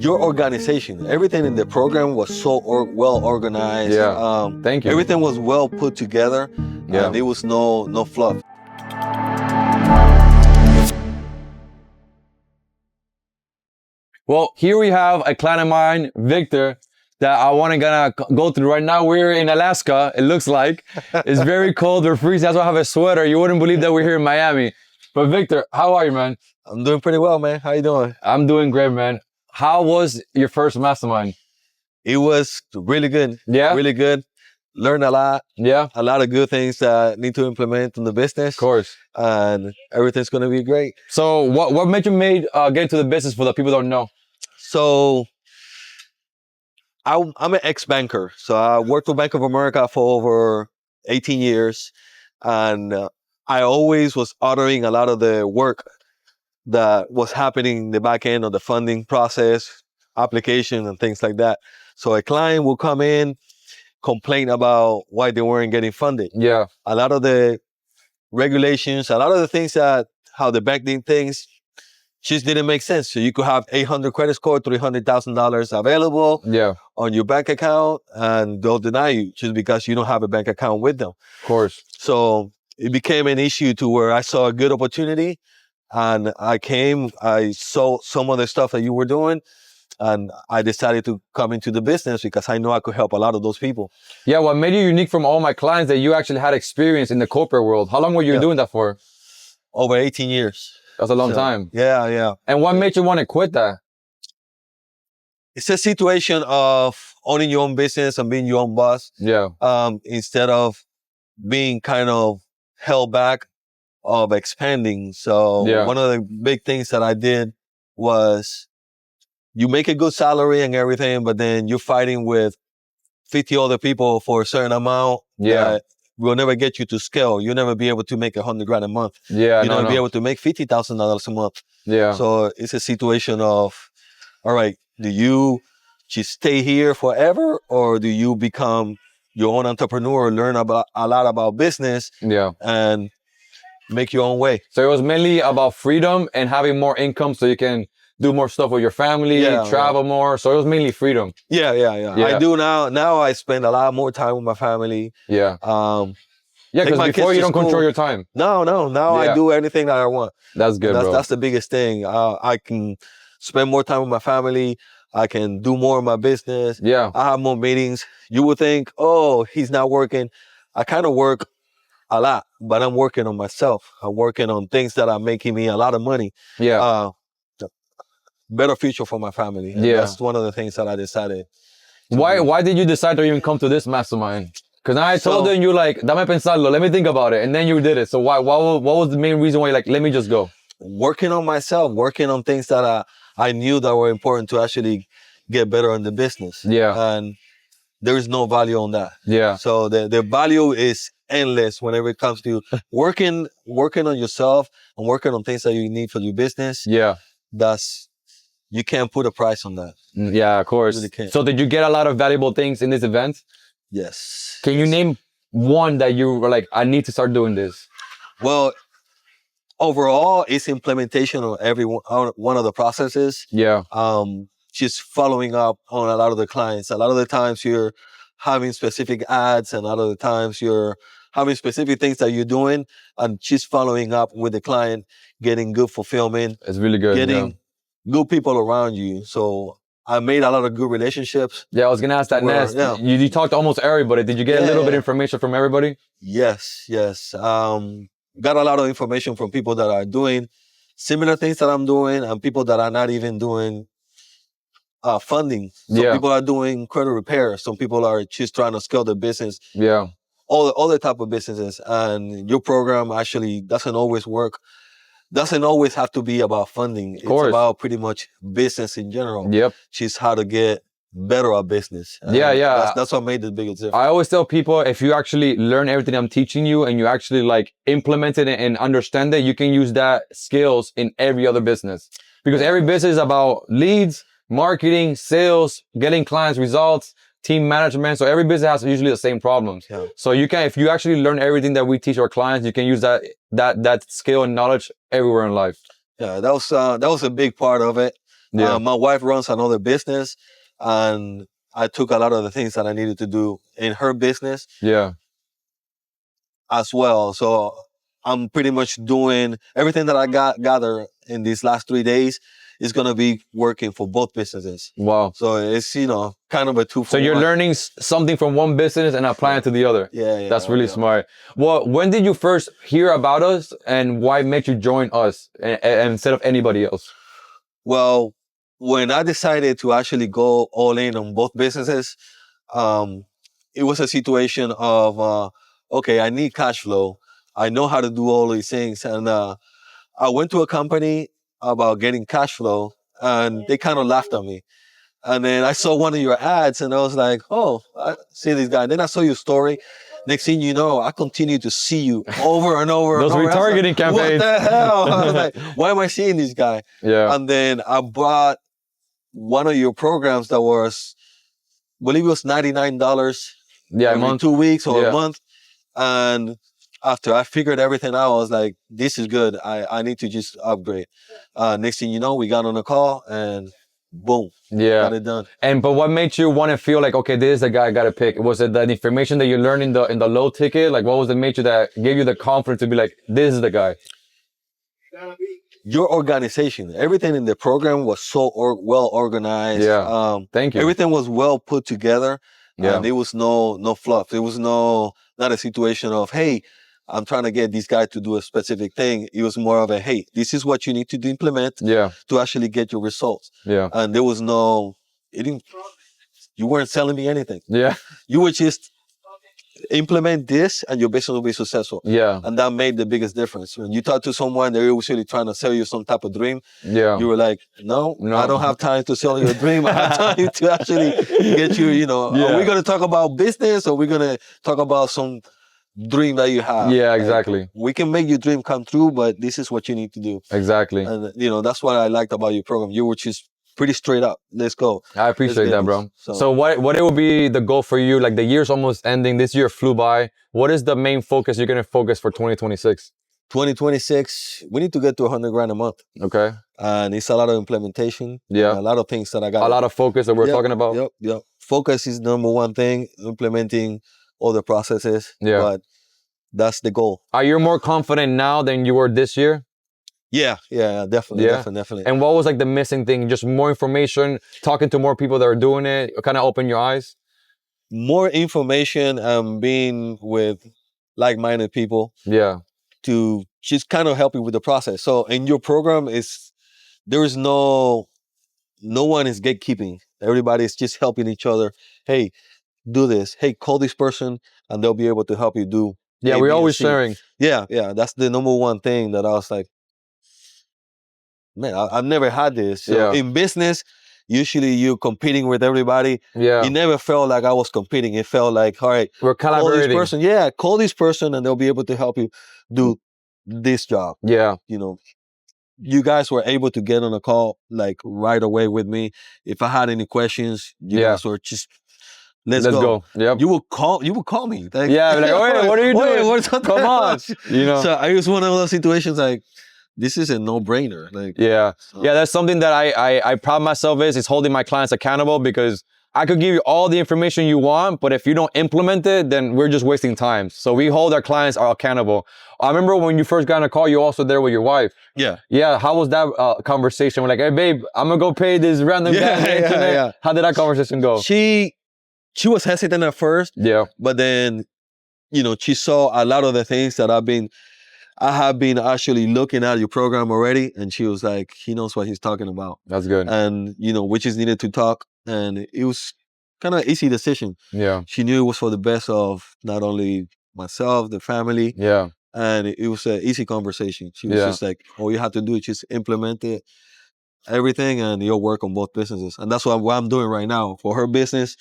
your organization. Everything in the program was so well organized. Yeah. Thank you. Everything was well put together. Yeah. And there was no fluff. Well, here we have a client of mine, Victor, that I want to gonna go through right now. We're in Alaska, it looks like. It's very cold, we're freezing, that's why I have a sweater. You wouldn't believe that we're here in Miami. But Victor, how are you, man? I'm doing pretty well, man. How you doing? I'm doing great, man. How was your first mastermind? It was really good. Yeah? Really good. Learned a lot. Yeah? A lot of good things that I need to implement in the business. Of course. And everything's going to be great. So what made you get into the business for the people who don't know? So I'm an ex-banker. So I worked for Bank of America for over 18 years. And I always was ordering a lot of the work that was happening in the back end of the funding process, application and things like that. So a client will come in, complain about why they weren't getting funded. Yeah. A lot of the regulations, a lot of the things that how the bank did things just didn't make sense. So you could have 800 credit score, $300,000 available on your bank account, and they'll deny you just because you don't have a bank account with them. Of course. So it became an issue to where I saw a good opportunity, and I saw some of the stuff that you were doing, and I decided to come into the business because I know I could help a lot of those people. Yeah, what made you unique from all my clients that you actually had experience in the corporate world. How long were you doing that for? Over 18 years. That's a long time. Yeah. And what made you want to quit that? It's a situation of owning your own business and being your own boss. Yeah. Instead of being kind of held back of expanding. So one of the big things that I did was you make a good salary and everything, but then you're fighting with 50 other people for a certain amount. Yeah. Will never get you to scale. You'll never be able to make $100,000 a month. Yeah. You'll never be able to make $50,000 a month. Yeah. So it's a situation of, all right, do you just stay here forever, or do you become your own entrepreneur, learn a lot about business, and make your own way? So it was mainly about freedom and having more income so you can do more stuff with your family, travel more. So it was mainly freedom. Yeah. I do now. Now I spend a lot more time with my family. Yeah. Because before you don't control your time. No. Now I do anything that I want. That's good, bro. That's the biggest thing. I can spend more time with my family. I can do more of my business. Yeah. I have more meetings. You would think, oh, he's not working. I kind of work a lot, but I'm working on myself. I'm working on things that are making me a lot of money. Yeah. Better future for my family. And that's one of the things that I decided. Why did you decide to even come to this mastermind? Because I told them, you like, dame pensarlo, let me think about it. And then you did it. So what was the main reason why you're like, let me just go? Working on myself, working on things that I knew that were important to actually get better in the business. Yeah. And there is no value on that. Yeah. So the value is endless whenever it comes to working on yourself and working on things that you need for your business. Yeah. You can't put a price on that. Yeah, of course. You really can't. So did you get a lot of valuable things in this event? Yes. Can you name one that you were like, I need to start doing this? Well, overall, it's implementation of one of the processes. Yeah. Just following up on a lot of the clients. A lot of the times you're having specific ads, and a lot of the times you're having specific things that you're doing, and just following up with the client, getting good fulfillment. It's really good. Getting good people around you. So I made a lot of good relationships. Yeah, I was gonna ask that next. Yeah. You talked to almost everybody. Did you get a little bit of information from everybody? Yes. Got a lot of information from people that are doing similar things that I'm doing, and people that are not even doing funding. Some people are doing credit repair. Some people are just trying to scale their business. Yeah. All the type of businesses. And your program actually doesn't always have to be about funding. It's about pretty much business in general. Yep. Just how to get better at business. And that's what made the biggest difference. I always tell people, if you actually learn everything I'm teaching you and you actually like implement it and understand it, you can use that skills in every other business. Because every business is about leads, marketing, sales, getting clients, results, team management. So every business has usually the same problems. Yeah. So you can, if you actually learn everything that we teach our clients, you can use that skill and knowledge everywhere in life. Yeah, that was a big part of it. Yeah. My wife runs another business, and I took a lot of the things that I needed to do in her business Yeah. as well. So I'm pretty much doing everything that I gather in these last 3 days is gonna be working for both businesses. Wow. So it's kind of a two So for you're one. learning something from one business and applying it to the other. Yeah, That's really yeah. smart. Well, when did you first hear about us, and why made you join us instead of anybody else? Well, when I decided to actually go all in on both businesses, um, it was a situation of okay, I need cash flow. I know how to do all these things, and I went to a company about getting cash flow, and they kind of laughed at me. And then I saw one of your ads, and I was like, "Oh, I see this guy." Then I saw your story. Next thing you know, I continue to see you over and over and Those over. I was like, retargeting what campaigns. the hell? I was like, "Why am I seeing this guy?" Yeah. And then I bought one of your programs that was, I believe it was $99 Yeah. A every month. 2 weeks or a Yeah. month. And after I figured everything out, I was like, "This is good. I need to just upgrade." Next thing you know, we got on a call, and boom, Yeah. got it done. But what made you want to feel like, okay, this is the guy I gotta pick? Was it the information that you learned in the low ticket? Like, what was the made you that gave you the confidence to be like, this is the guy? Your organization, everything in the program was so well organized. Yeah. Thank you. Everything was well put together. Yeah. There was no fluff. There was not a situation of, hey, I'm trying to get this guy to do a specific thing. It was more of a, hey, this is what you need to implement Yeah. to actually get your results. Yeah. And there was you weren't selling me anything. Yeah. You were just implement this and your business will be successful. Yeah. And that made the biggest difference. When you talk to someone, they're usually trying to sell you some type of dream. Yeah. You were like, no, No. I don't have time to sell you a dream. I have time to actually get you, Yeah. are we going to talk about business, or are we going to talk about some dream that you have? Yeah, exactly. We can make your dream come true, but this is what you need to do. Exactly. And, that's what I liked about your program. You were just pretty straight up. Let's go. I appreciate that, bro. So, So what it will be the goal for you? Like, the year's almost ending. This year flew by. What is the main focus you're gonna focus for 2026? 2026, we need to get to 100 grand a month. Okay. And it's a lot of implementation. Yeah. A lot of things that I got. A lot of focus that we're Yep, talking about. Yep. Focus is number one thing, implementing all the processes. Yeah. But that's the goal. Are you more confident now than you were this year? Yeah, definitely, Yeah. definitely. And what was like the missing thing? Just more information, talking to more people that are doing it, kind of open your eyes? More information and being with like-minded people Yeah. to just kind of help you with the process. So in your program, there is no one is gatekeeping. Everybody is just helping each other. Hey, do this. Hey, call this person, and they'll be able to help you do. Yeah, A, we're B, and always C. sharing. Yeah. That's the number one thing that I was like, man, I've never had this. So Yeah. in business, usually you're competing with everybody. Yeah. It never felt like I was competing. It felt like, all right, We're call this collaborating. person. Yeah, call this person, and they'll be able to help you do this job. Yeah. You guys were able to get on a call like right away with me. If I had any questions, you Yeah. guys were just let's Let's go. go. Yep. You would call me. Like, Yeah, like, "Oye, what are you doing? Come Come on." You know? So I was one of those situations like, this is a no-brainer. Like, Yeah. so- Yeah, that's something that I pride myself is holding my clients accountable, because I could give you all the information you want, but if you don't implement it, then we're just wasting time. So we hold our clients accountable. I remember when you first got on a call, you were also there with your wife. Yeah. Yeah, how was that conversation? We're like, hey, babe, I'm gonna go pay this random guy on the internet. Yeah. How did that conversation go? She was hesitant at first, Yeah. but then, she saw a lot of the things that I have been actually looking at your program already, and she was like, he knows what he's talking about. That's good. And, which is needed to talk. And it was kind of easy decision. Yeah. She knew it was for the best of not only myself, the family. Yeah. And it was an easy conversation. She was just like, all you have to do is just implement it, everything, and you'll work on both businesses. And that's what I'm doing right now for her business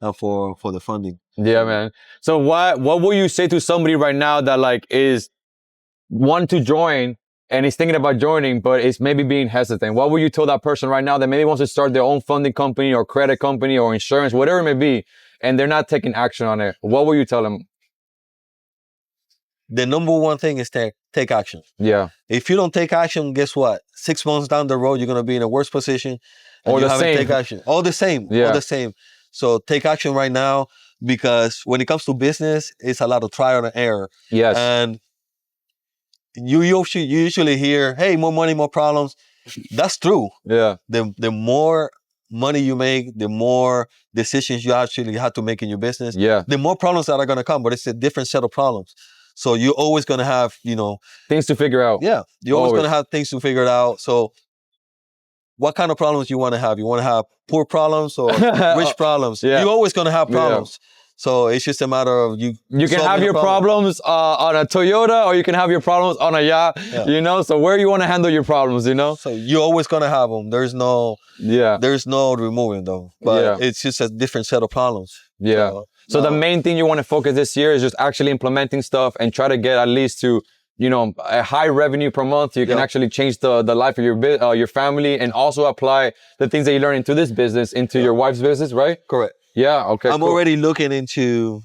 and for the funding. Yeah, man. So what will you say to somebody right now that like is want to join and is thinking about joining, but is maybe being hesitant? What would you tell that person right now that maybe wants to start their own funding company or credit company or insurance, whatever it may be, and they're not taking action on it? What will you tell them? the number one thing is take action. Yeah. If you don't take action, guess what? 6 months down the road, you're gonna be in a worse position, and Or you the haven't same. taken action. All the same. Yeah. All the same. So take action right now, because when it comes to business, it's a lot of trial and error. Yes. And you usually hear, "Hey, more money, more problems." That's true. Yeah. The more money you make, the more decisions you actually have to make in your business. Yeah. The more problems that are gonna come, but it's a different set of problems. So you're always gonna have, Things to figure out. yeah, you're always Always. gonna have things to figure it out. So what kind of problems you want to have? You want to have poor problems or rich problems? Yeah. You're always gonna have Yeah. problems. So it's just a matter of you. You can solving have the your problem. problems on a Toyota, or you can have your problems on a yacht. Yeah. So where you want to handle your problems, So you're always gonna have them. There's no Yeah. removing them. But Yeah. it's just a different set of problems. Yeah. So the main thing you want to focus this year is just actually implementing stuff and try to get at least to, a high revenue per month. You can Yep. actually change the life of your family, and also apply the things that you learn into this business into your wife's business, right? Correct. Yeah. Okay. I'm cool. already looking into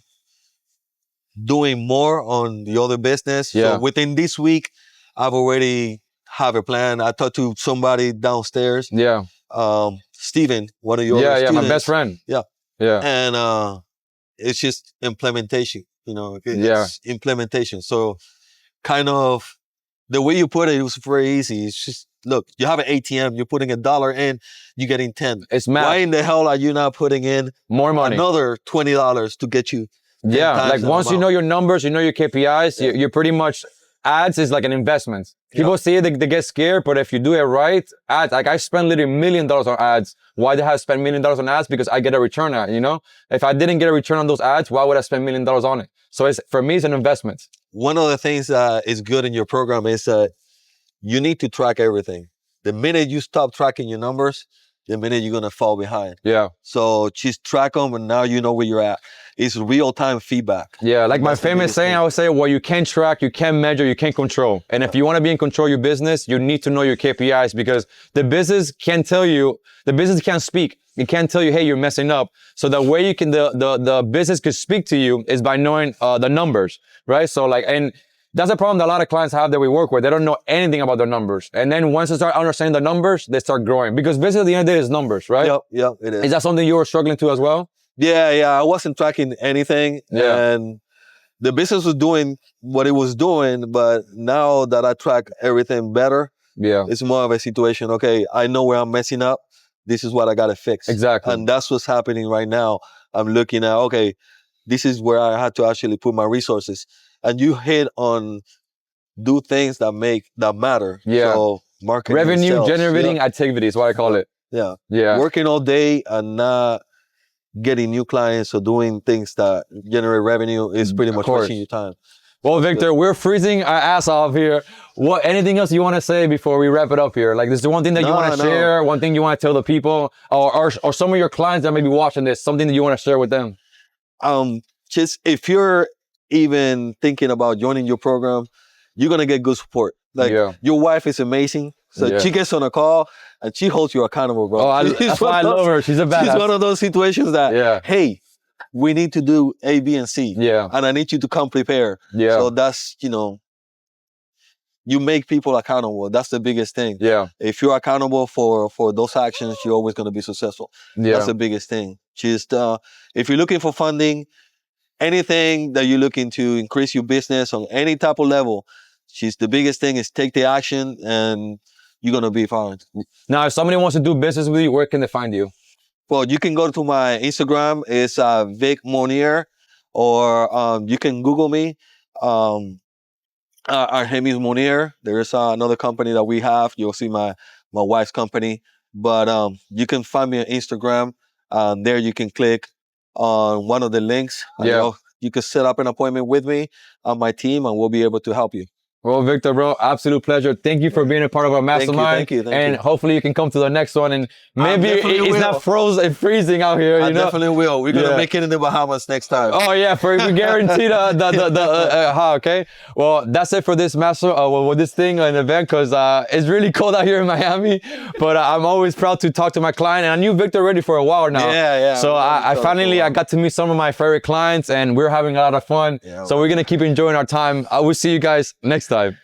doing more on the other business. Yeah. So within this week, I've already have a plan. I talked to somebody downstairs, Yeah. Steven, one of your Yeah. other Yeah. students. My best friend. Yeah. Yeah. And it's just implementation, it's Yeah. implementation. So kind of the way you put it, it was very easy. It's just, look, you have an ATM, you're putting $1 in, you're getting 10. It's math. Why in the hell are you not putting in More money. another $20 to get you 10 Yeah, times like that once you amount? know your numbers, you know your KPIs, you're pretty much, ads is like an investment. People see it, they get scared, but if you do it right, ads, like I spend literally $1 million on ads. Why did I spend $1 million on ads? Because I get a return on it, If I didn't get a return on those ads, why would I spend $1 million on it? So for me, it's an investment. One of the things that is good in your program is that you need to track everything. The minute you stop tracking your numbers, the minute you're going to fall behind. Yeah. So just track them, and now you know where you're at. It's real-time feedback. Yeah, like my That's the famous biggest saying, thing. I would say, what you can track, you can measure, you can control. And if you want to be in control of your business, you need to know your KPIs, because the business can't speak. It can't tell you, hey, you're messing up. So the way you can, the business could speak to you is by knowing the numbers, right? So and that's a problem that a lot of clients have that we work with. They don't know anything about their numbers. And then once they start understanding the numbers, they start growing. Because business at the end of the day is numbers, right? Yep, it is. Is that something you were struggling to as well? Yeah, I wasn't tracking anything. Yeah. And the business was doing what it was doing, but now that I track everything better, Yeah. it's more of a situation, okay, I know where I'm messing up. This is what I got to fix. Exactly. And that's what's happening right now. I'm looking at, okay, this is where I had to actually put my resources. And you hit on do things that matter. Yeah. So marketing, Revenue sales. generating activity is what I call it. Yeah. Yeah. Working all day and not getting new clients or doing things that generate revenue is pretty much wasting your time. Well, Victor, we're freezing our ass off here. Anything else you want to say before we wrap it up here? Like, is there one thing that you want to share? One thing you want to tell the people, or some of your clients that may be watching this, something that you want to share with them? Just if you're even thinking about joining your program, you're gonna get good support. Like your wife is amazing. So she gets on a call and she holds you accountable, bro. Oh, that's why I love her. She's a badass. She's one of those situations that, hey, we need to do A, B, and C. Yeah. And I need you to come prepare. Yeah. So that's, you make people accountable. That's the biggest thing. Yeah. If you're accountable for those actions, you're always going to be successful. Yeah. That's the biggest thing. Just, if you're looking for funding, anything that you're looking to increase your business on any type of level, the biggest thing is take the action and you're going to be fine. Now, if somebody wants to do business with you, where can they find you? Well, you can go to my Instagram. It's Vic Monier, or you can Google me. Our name is Monier. There is another company that we have. You'll see my wife's company. But you can find me on Instagram. There you can click on one of the links. Yeah. You can set up an appointment with me on my team, and we'll be able to help you. Well, Victor, bro, absolute pleasure. Thank you for being a part of our mastermind. Thank you. And hopefully you can come to the next one. And maybe definitely it's will. not frozen, freezing out here. I You know? definitely will. We're gonna make it in the Bahamas next time. Oh yeah, we guarantee okay. Well, that's it for this this thing an event, because it's really cold out here in Miami. But I'm always proud to talk to my client, and I knew Victor already for a while now. Yeah. So I finally got to meet some of my favorite clients, and we're having a lot of fun. Yeah, so we're gonna keep enjoying our time. I will see you guys next time.